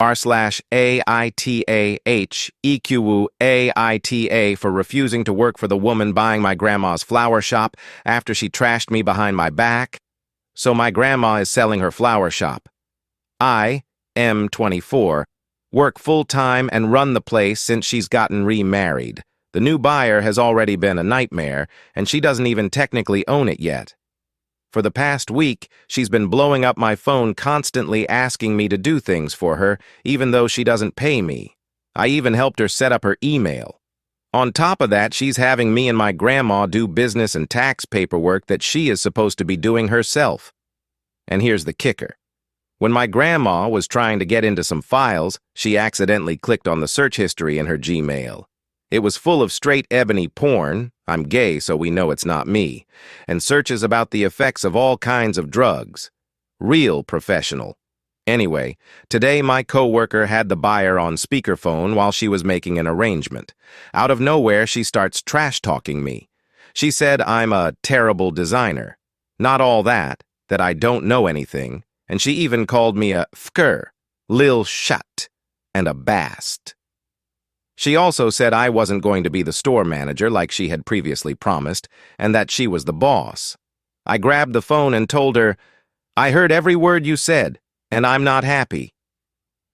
r/AITA for refusing to work for the woman buying my grandma's flower shop after she trashed me behind my back. So my grandma is selling her flower shop. I, M24, work full-time and run the place since she's gotten remarried. The new buyer has already been a nightmare, and she doesn't even technically own it yet. For the past week, she's been blowing up my phone constantly asking me to do things for her, even though she doesn't pay me. I even helped her set up her email. On top of that, she's having me and my grandma do business and tax paperwork that she is supposed to be doing herself. And here's the kicker. When my grandma was trying to get into some files, she accidentally clicked on the search history in her Gmail. It was full of straight ebony porn, I'm gay so we know it's not me, and searches about the effects of all kinds of drugs. Real professional. Anyway, today my coworker had the buyer on speakerphone while she was making an arrangement. Out of nowhere, she starts trash-talking me. She said I'm a terrible designer. Not all that I don't know anything, and she even called me a fker, lil shut, and a bast. She also said I wasn't going to be the store manager like she had previously promised, and that she was the boss. I grabbed the phone and told her, "I heard every word you said, and I'm not happy."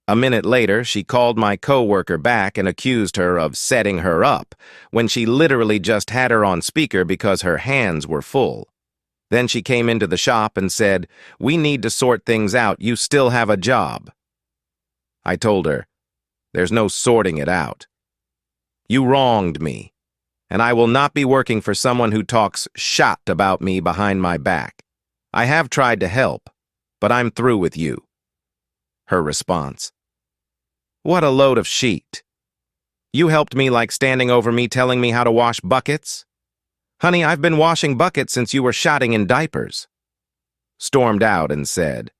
A minute later, she called my coworker back and accused her of setting her up, when she literally just had her on speaker because her hands were full. Then she came into the shop and said, "We need to sort things out, you still have a job." I told her, "There's no sorting it out. You wronged me, and I will not be working for someone who talks shot about me behind my back. I have tried to help, but I'm through with you." Her response: "What a load of shit. You helped me like standing over me telling me how to wash buckets? Honey, I've been washing buckets since you were shotting in diapers." Stormed out and said,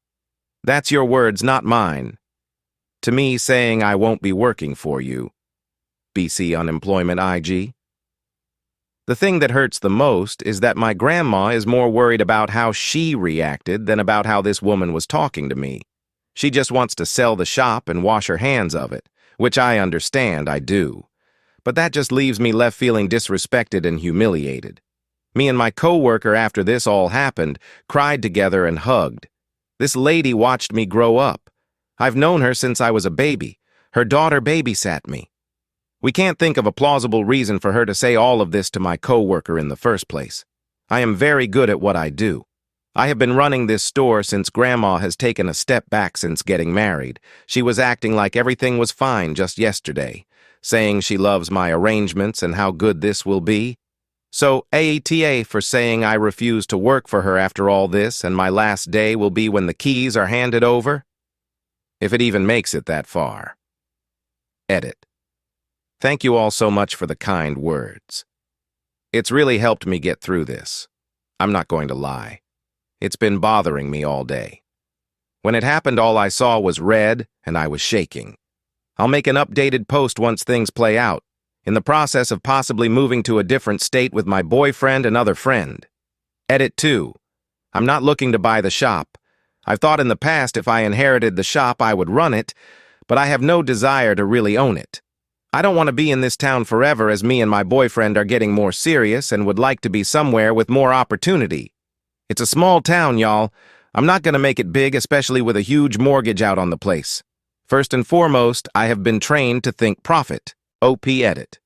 "That's your words, not mine." To me saying I won't be working for you. BC Unemployment IG. The thing that hurts the most is that my grandma is more worried about how she reacted than about how this woman was talking to me. She just wants to sell the shop and wash her hands of it, which I understand, I do. But that just leaves me left feeling disrespected and humiliated. Me and my coworker after this all happened cried together and hugged. This lady watched me grow up. I've known her since I was a baby. Her daughter babysat me. We can't think of a plausible reason for her to say all of this to my coworker in the first place. I am very good at what I do. I have been running this store since Grandma has taken a step back since getting married. She was acting like everything was fine just yesterday, saying she loves my arrangements and how good this will be. So AITA for saying I refuse to work for her after all this and my last day will be when the keys are handed over? If it even makes it that far. Edit. Thank you all so much for the kind words. It's really helped me get through this. I'm not going to lie. It's been bothering me all day. When it happened, all I saw was red, and I was shaking. I'll make an updated post once things play out, in the process of possibly moving to a different state with my boyfriend and other friend. Edit 2. I'm not looking to buy the shop. I've thought in the past if I inherited the shop, I would run it, but I have no desire to really own it. I don't want to be in this town forever as me and my boyfriend are getting more serious and would like to be somewhere with more opportunity. It's a small town, y'all. I'm not going to make it big, especially with a huge mortgage out on the place. First and foremost, I have been trained to think profit. OP Edit.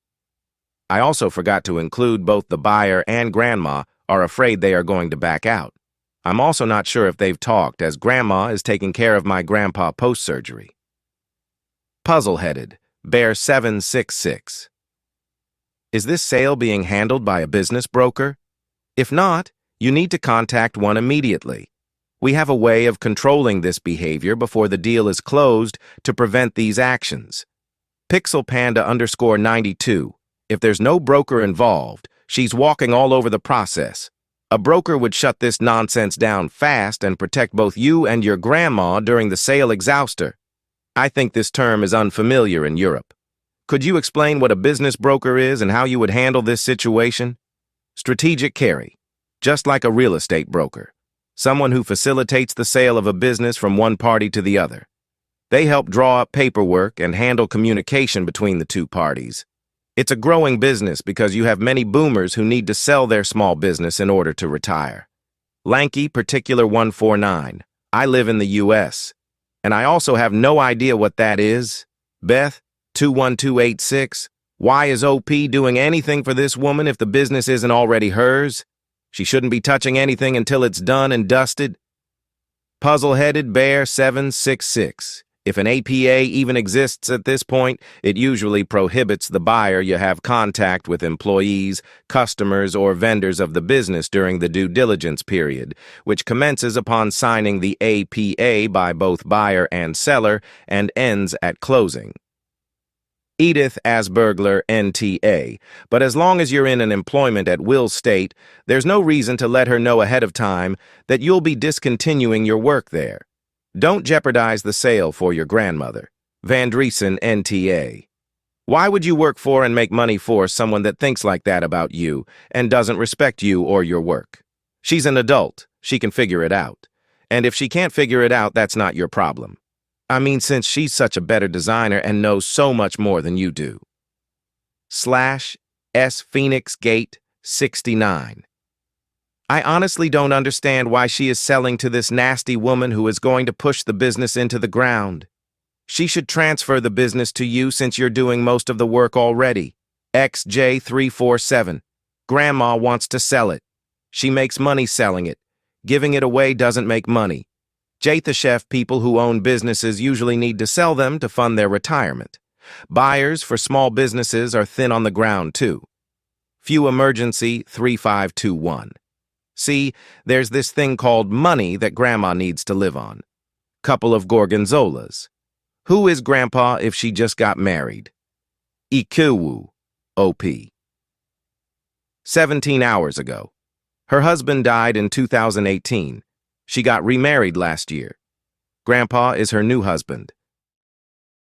I also forgot to include both the buyer and Grandma are afraid they are going to back out. I'm also not sure if they've talked, as Grandma is taking care of my grandpa post-surgery. Puzzle-headed. Bear 766. Is this sale being handled by a business broker? If not, you need to contact one immediately. We have a way of controlling this behavior before the deal is closed to prevent these actions. Pixelpanda_92. If there's no broker involved, she's walking all over the process. A broker would shut this nonsense down fast and protect both you and your grandma during the sale exhauster. I think this term is unfamiliar in Europe. Could you explain what a business broker is and how you would handle this situation? Strategic carry. Just like a real estate broker. Someone who facilitates the sale of a business from one party to the other. They help draw up paperwork and handle communication between the two parties. It's a growing business because you have many boomers who need to sell their small business in order to retire. Lanky, particular 149. I live in the U.S. And I also have no idea what that is. Beth, 21286. Why is OP doing anything for this woman if the business isn't already hers? She shouldn't be touching anything until it's done and dusted. Puzzle-headed Bear 766. If an APA even exists at this point, it usually prohibits the buyer you have contact with employees, customers, or vendors of the business during the due diligence period, which commences upon signing the APA by both buyer and seller and ends at closing. Edith Asbergler, NTA, but as long as you're in an employment at will state, there's no reason to let her know ahead of time that you'll be discontinuing your work there. Don't jeopardize the sale for your grandmother. Vandriesen, NTA. Why would you work for and make money for someone that thinks like that about you and doesn't respect you or your work? She's an adult. She can figure it out. And if she can't figure it out, that's not your problem. I mean, since she's such a better designer and knows so much more than you do. /S Phoenix Gate 69. I honestly don't understand why she is selling to this nasty woman who is going to push the business into the ground. She should transfer the business to you since you're doing most of the work already. XJ347. Grandma wants to sell it. She makes money selling it. Giving it away doesn't make money. Chef people who own businesses usually need to sell them to fund their retirement. Buyers for small businesses are thin on the ground too. Few Emergency 3521. See, there's this thing called money that Grandma needs to live on. Couple of gorgonzolas. Who is Grandpa if she just got married? Ikuwu, OP. 17 hours ago. Her husband died in 2018. She got remarried last year. Grandpa is her new husband.